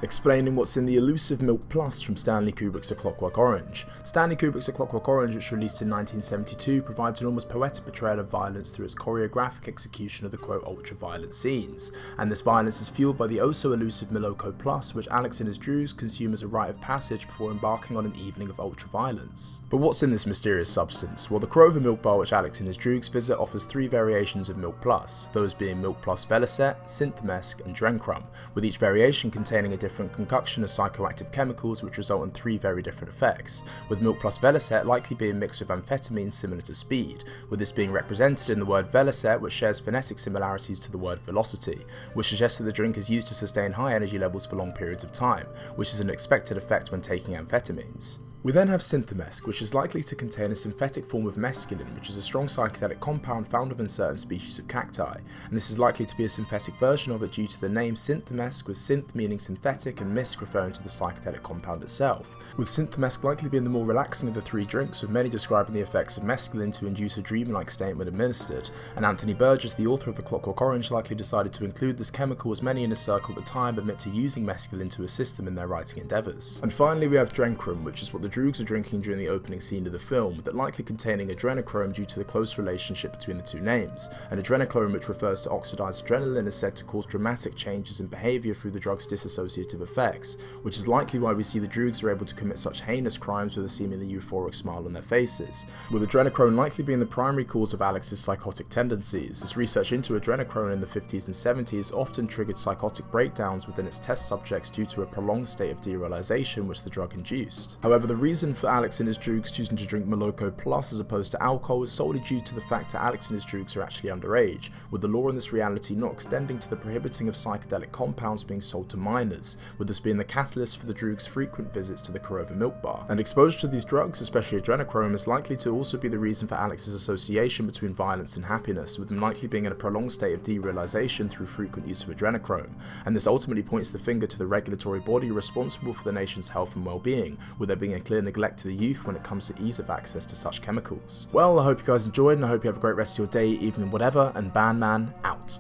explaining what's in the elusive Milk Plus from Stanley Kubrick's A Clockwork Orange. Stanley Kubrick's A Clockwork Orange, which released in 1972, provides an almost poetic portrayal of violence through its choreographic execution of the quote ultra-violent scenes, and this violence is fueled by the oh-so-elusive Miloko Plus, which Alex and his Druids consume as a rite of passage before embarking on an evening of ultra-violence. But what's in this mysterious substance? Well, the Clover Milk Bar which Alex and his Druids visit offers three variations of Milk Plus, those being Milk Plus Velicet, Synthemesk, and Drencrum, with each variation containing a different concoction of psychoactive chemicals which result in three very different effects, with Milk Plus Velicet likely being mixed with amphetamines similar to speed, with this being represented in the word Velicet, which shares phonetic similarities to the word velocity, which suggests that the drink is used to sustain high energy levels for long periods of time, which is an expected effect when taking amphetamines. We then have Synthemesk, which is likely to contain a synthetic form of mescaline, which is a strong psychedelic compound found within certain species of cacti, and this is likely to be a synthetic version of it due to the name Synthemesk, with synth meaning synthetic and mesk referring to the psychedelic compound itself, with Synthemesk likely being the more relaxing of the three drinks, with many describing the effects of mescaline to induce a dreamlike state when administered, and Anthony Burgess, the author of A Clockwork Orange, likely decided to include this chemical as many in his circle at the time admit to using mescaline to assist them in their writing endeavours. And finally we have Drencrum, which is what the Druids are drinking during the opening scene of the film, that likely containing adrenochrome due to the close relationship between the two names, and adrenochrome, which refers to oxidized adrenaline, is said to cause dramatic changes in behaviour through the drug's dissociative effects, which is likely why we see the Druids are able to commit such heinous crimes with a seemingly euphoric smile on their faces, with adrenochrome likely being the primary cause of Alex's psychotic tendencies, as research into adrenochrome in the 50s and 70s often triggered psychotic breakdowns within its test subjects due to a prolonged state of derealization which the drug induced. However, the reason for Alex and his Druids choosing to drink Miloko Plus as opposed to alcohol is solely due to the fact that Alex and his Druids are actually underage, with the law in this reality not extending to the prohibiting of psychedelic compounds being sold to minors, with this being the catalyst for the Druids' frequent visits to the Clover Milk Bar. And exposure to these drugs, especially adrenochrome, is likely to also be the reason for Alex's association between violence and happiness, with him likely being in a prolonged state of derealization through frequent use of adrenochrome, and this ultimately points the finger to the regulatory body responsible for the nation's health and well-being, with there being a clear neglect to the youth when it comes to ease of access to such chemicals. Well, I hope you guys enjoyed, and I hope you have a great rest of your day, evening, whatever, and Bandman out.